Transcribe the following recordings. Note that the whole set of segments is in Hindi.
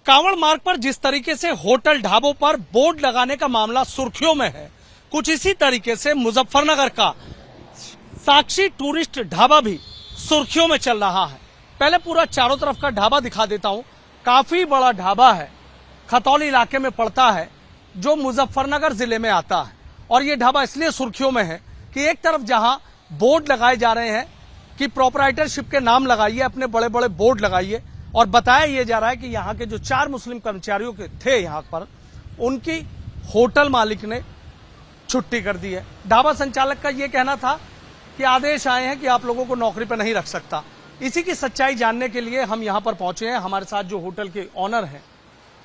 कांवड़ मार्ग पर जिस तरीके से होटल ढाबों पर बोर्ड लगाने का मामला सुर्खियों में है, कुछ इसी तरीके से मुजफ्फरनगर का साक्षी टूरिस्ट ढाबा भी सुर्खियों में चल रहा है। पहले पूरा चारों तरफ का ढाबा दिखा देता हूं। काफी बड़ा ढाबा है, खतौली इलाके में पड़ता है, जो मुजफ्फरनगर जिले में आता है। और ये ढाबा इसलिए सुर्खियों में है कि एक तरफ जहां बोर्ड लगाए जा रहे हैं कि प्रोपराइटरशिप के नाम लगाइए, अपने बड़े बड़े बोर्ड लगाइए, और बताया यह जा रहा है कि यहाँ के जो 4 मुस्लिम कर्मचारियों के थे यहाँ पर, उनकी होटल मालिक ने छुट्टी कर दी है। ढाबा संचालक का यह कहना था कि आदेश आए हैं कि आप लोगों को नौकरी पर नहीं रख सकता। इसी की सच्चाई जानने के लिए हम यहाँ पर पहुंचे हैं। हमारे साथ जो होटल के ऑनर हैं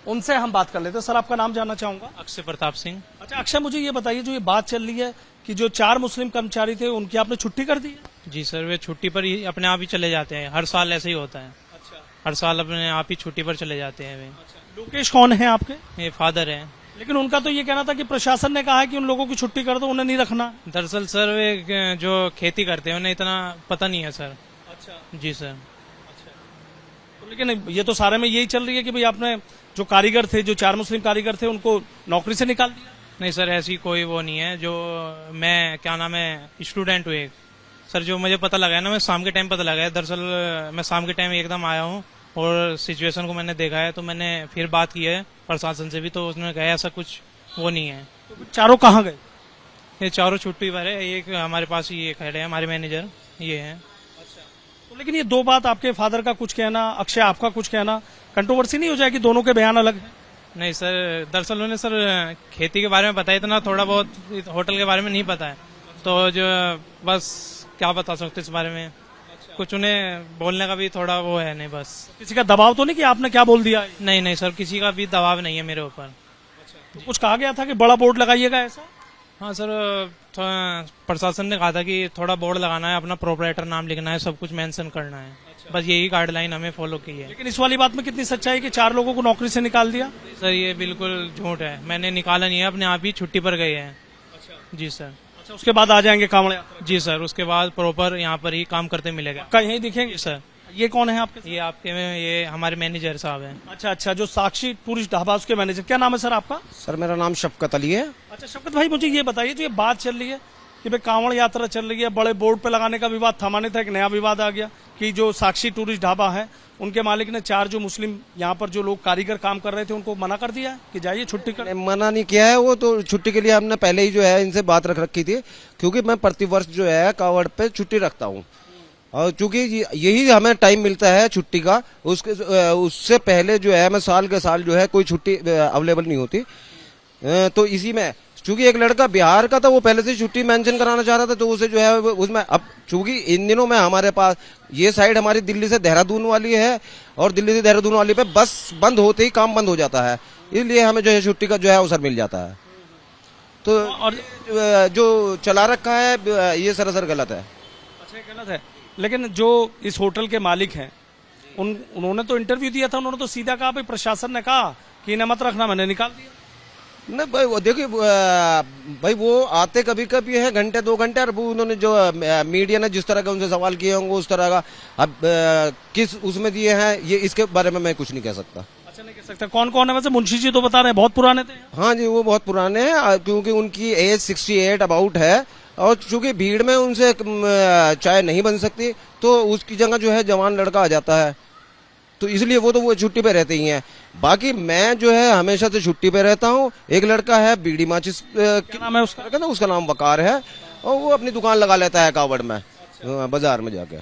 उनसे हम बात कर लेते हैं। सर, आपका नाम जानना चाहूंगा। अक्षय प्रताप सिंह। अच्छा अक्षय, मुझे ये बताइए, जो ये बात चल रही है कि जो 4 मुस्लिम कर्मचारी थे उनकी आपने छुट्टी कर दी है? जी सर, वे छुट्टी पर ही अपने आप ही चले जाते हैं। हर साल ऐसे ही होता है। अच्छा, हर साल अपने आप ही छुट्टी पर चले जाते हैं वे। लोकेश कौन है आपके? ये फादर है। लेकिन उनका तो ये कहना था कि प्रशासन ने कहा है कि उन लोगों की छुट्टी कर दो, उन्हें नहीं रखना। दरअसल सर वे जो खेती करते हैं उन्हें इतना पता नहीं है सर। अच्छा जी सर। तो लेकिन ये तो सारे में यही चल रही है कि भाई आपने जो कारीगर थे, जो 4 मुस्लिम कारीगर थे, उनको नौकरी से निकाल दिया। नहीं सर, ऐसी कोई वो नहीं है। जो मैं क्या नाम है स्टूडेंट हूँ एक सर। जो मुझे पता लगा है ना, मैं शाम के टाइम पता लगा है। दरअसल मैं शाम के टाइम एकदम आया हूँ और सिचुएशन को मैंने देखा है, तो मैंने फिर बात की है प्रशासन से भी, तो उसने कहा ऐसा कुछ वो नहीं है। तो चारों कहाँ गए? ये चारों छुट्टी पर है। एक हमारे पास ये खड़े हैं, हमारे मैनेजर ये हैं। तो लेकिन ये दो बात, आपके फादर का कुछ कहना, अक्षय आपका कुछ कहना, कंट्रोवर्सी नहीं हो जाएगी? दोनों के बयान अलग है। नहीं सर, दरअसल उन्हें सर खेती के बारे में पता है, इतना थोड़ा बहुत होटल के बारे में नहीं पता है। तो जो बस क्या बता सकते इस बारे में, कुछ उन्हें बोलने का भी थोड़ा वो है नहीं। बस किसी का दबाव तो नहीं कि आपने क्या बोल दिया? नहीं नहीं सर, किसी का भी दबाव नहीं है मेरे ऊपर। तो कुछ कहा गया था कि बड़ा बोर्ड लगाइएगा ऐसा? हाँ सर, प्रशासन ने कहा था कि थोड़ा बोर्ड लगाना है, अपना प्रोपराइटर नाम लिखना है, सब कुछ मेंशन करना है। बस यही गाइडलाइन हमें फॉलो की है। लेकिन इस वाली बात में कितनी सच्चाई है कि 4 लोगों को नौकरी से निकाल दिया? सर ये बिल्कुल झूठ है, मैंने निकाला नहीं है, अपने आप ही छुट्टी पर गए हैं। जी सर। अच्छा, उसके बाद आ जाएंगे कांवड़ यात्रा? जी सर, उसके बाद प्रॉपर यहाँ पर ही काम करते मिलेगा। का यहीं दिखेंगे? सर ये कौन है आपके? ये आपके में ये हमारे मैनेजर साहब हैं। अच्छा अच्छा, जो साक्षी टूरिस्ट ढाबा उसके मैनेजर। क्या नाम है सर आपका? सर मेरा नाम शफकत अली है। अच्छा शफकत भाई, मुझे ये बताइए, जो ये बात चल रही है कि भाई कांवड़ यात्रा चल रही है, बड़े बोर्ड पे लगाने का विवाद थमाने था, एक नया विवाद आ गया कि जो साक्षी टूरिस्ट ढाबा है उनके मालिक ने 4 जो मुस्लिम यहाँ पर जो लोग कारीगर काम कर रहे थे उनको मना कर दिया कि जाइए छुट्टी कर। मना नहीं किया है, वो तो छुट्टी के लिए हमने पहले ही जो है इनसे बात रख रखी थी, क्योंकि मैं प्रतिवर्ष जो है कांवड़ पे छुट्टी रखता हूँ, और चूंकि यही हमें टाइम मिलता है छुट्टी का, उससे पहले जो है मैं साल के साल जो है कोई छुट्टी अवेलेबल नहीं होती। तो इसी में चूंकि एक लड़का बिहार का था, वो पहले से छुट्टी मेंशन कराना चाह रहा था, तो उसे जो है उसमें अब चूंकि इन दिनों में हमारे पास ये साइड हमारी दिल्ली से देहरादून वाली है, और दिल्ली से देहरादून वाली पे बस बंद होते ही काम बंद हो जाता है, इसलिए हमें जो है छुट्टी का जो है अवसर मिल जाता है। तो और जो चला रखा है ये सरासर गलत है। अच्छा, गलत है। लेकिन जो इस होटल के मालिक हैं उन्होंने तो इंटरव्यू दिया था, उन्होंने तो सीधा कहा, भाई प्रशासन ने कहा कि इन्हें मत रखना, मैंने निकाल दिया। नहीं भाई, वो देखिए भाई, वो आते कभी कभी है घंटे 2 घंटे, और वो उन्होंने जो मीडिया ने जिस तरह का उनसे सवाल किए होंगे उस तरह का अब किस उसमें दिए हैं, ये इसके बारे में मैं कुछ नहीं कह सकता। अच्छा, नहीं कह सकता। कौन कौन है वैसे? मुंशी जी तो बता रहे हैं बहुत पुराने थे। हाँ जी, वो बहुत पुराने हैं, क्योंकि उनकी एज 68 अबाउट है, और चूंकि भीड़ में उनसे चाय नहीं बन सकती, तो उसकी जगह जो है जवान लड़का आ जाता है, तो इसलिए वो छुट्टी पे रहते ही हैं। बाकी मैं जो है हमेशा से छुट्टी पे रहता हूँ। एक लड़का है बीड़ी माचिस, क्या नाम है उसका? कहते उसका नाम वकार है, और वो अपनी दुकान लगा लेता है कावड़ में, बाजार में जाके।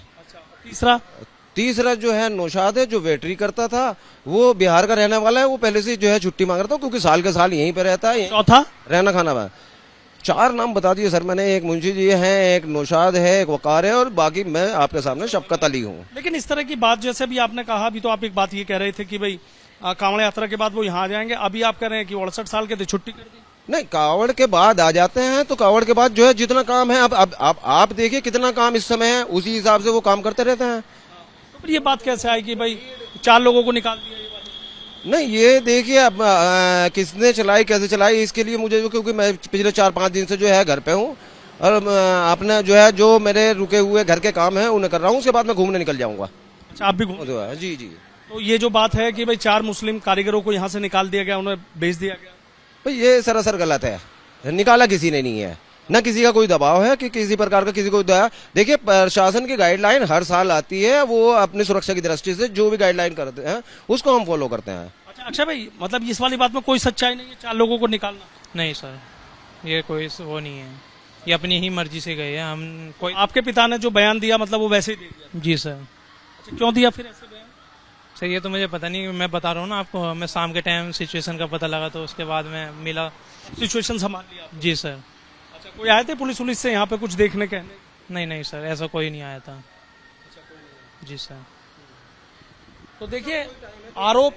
तीसरा जो है नौशाद है, जो वेटरी करता था, वो बिहार का रहने वाला है, वो पहले से जो है छुट्टी मांग रहा था, क्योंकि साल के साल यहीं पे रहता है। चौथा रहना खाना में 4 नाम बता दिए सर मैंने। एक मुंशी जी हैं, एक नौशाद है, एक वकार है, और बाकी मैं आपके सामने शफकत अली हूँ। लेकिन इस तरह की बात, जैसे भी आपने कहा, अभी तो आप एक बात ये कह रहे थे कि भाई कांवड़ यात्रा के बाद वो यहाँ आ जाएंगे, अभी आप कह रहे हैं कि 68 साल के थे छुट्टी कर दी। नहीं, कावड़ के बाद आ जाते हैं, तो कावड़ के बाद जो है जितना काम है, अब आप देखिए कितना काम इस समय है, उसी हिसाब से वो काम करते रहते हैं। तो फिर ये बात कैसे आई कि भाई 4 लोगों को निकाल दिया? नहीं, ये देखिए अब किसने चलाई, कैसे चलाई, इसके लिए मुझे, क्योंकि मैं पिछले 4-5 दिन से जो है घर पे हूँ, और अपने जो है जो मेरे रुके हुए घर के काम है उन्हें कर रहा हूँ, उसके बाद मैं घूमने निकल जाऊंगा। अच्छा, आप भी घूम? जी जी। तो ये जो बात है कि भाई 4 मुस्लिम कारीगरों को यहाँ से निकाल दिया गया, उन्हें भेज दिया गया, भाई ये सरासर गलत है। निकाला किसी ने नहीं है, न किसी का कोई दबाव है कि किसी प्रकार का किसी को देखिए प्रशासन की गाइडलाइन हर साल आती है, वो अपनी सुरक्षा की दृष्टि से जो भी गाइडलाइन करते हैं उसको हम फॉलो करते हैं। अच्छा अक्षय भाई, मतलब इस वाली बात में कोई सच्चाई नहीं है 4 लोगों को निकालना? नहीं सर, ये कोई वो नहीं है, ये अपनी ही मर्जी से गए हैं। हम कोई आपके पिता ने जो बयान दिया मतलब वो वैसे ही दे दिया? जी सर। अच्छा, क्यों दिया फिर ऐसे बयान? सर ये तो मुझे पता नहीं, मैं बता रहा हूँ ना आपको, मैं शाम के टाइम सिचुएशन का पता लगा तो उसके बाद में मिला। सिचुएशन संभाल लिया आपने? जी सर। अच्छा, कोई आए थे पुलिस से यहाँ पे कुछ देखने कहने? नहीं नहीं सर, ऐसा कोई नहीं आया था। जी सर। तो देखिए, आरोप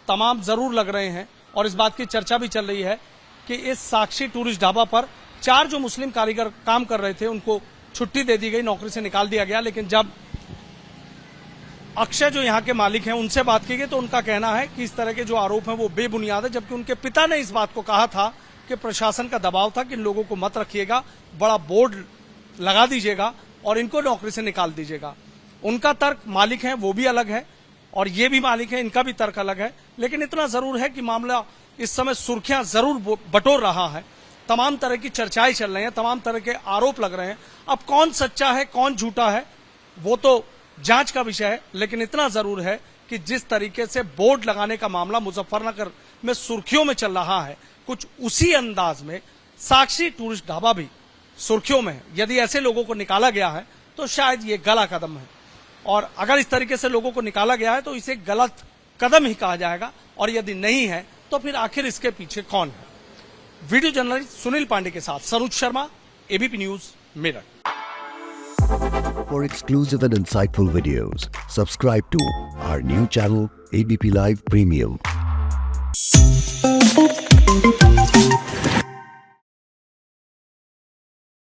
तमाम जरूर लग रहे हैं और इस बात की चर्चा भी चल रही है कि इस साक्षी टूरिस्ट ढाबा पर 4 जो मुस्लिम कारीगर काम कर रहे थे उनको छुट्टी दे दी गई, नौकरी से निकाल दिया गया। लेकिन जब अक्षय जो यहाँ के मालिक हैं उनसे बात की गई तो उनका कहना है कि इस तरह के जो आरोप हैं वो बेबुनियाद है, जबकि उनके पिता ने इस बात को कहा था कि प्रशासन का दबाव था कि इन लोगों को मत रखिएगा, बड़ा बोर्ड लगा दीजिएगा और इनको नौकरी से निकाल दीजिएगा। उनका तर्क, मालिक है वो भी अलग है और ये भी मालिक है, इनका भी तर्क अलग है। लेकिन इतना जरूर है कि मामला इस समय सुर्खियां जरूर बटोर रहा है, तमाम तरह की चर्चाएं चल रही हैं, तमाम तरह के आरोप लग रहे हैं। अब कौन सच्चा है कौन झूठा है वो तो जांच का विषय है, लेकिन इतना जरूर है कि जिस तरीके से बोर्ड लगाने का मामला मुजफ्फरनगर में सुर्खियों में चल रहा है, कुछ उसी अंदाज में साक्षी टूरिस्ट ढाबा भी सुर्खियों में है। यदि ऐसे लोगों को निकाला गया है तो शायद ये गला कदम है, और अगर इस तरीके से लोगों को निकाला गया है तो इसे गलत कदम ही कहा जाएगा, और यदि नहीं है तो फिर आखिर इसके पीछे कौन है। वीडियो जर्नलिस्ट सुनील पांडे के साथ Saroj Sharma, ABP news, Meerut. For exclusive and insightful videos, subscribe to our new channel ABP Live Premium.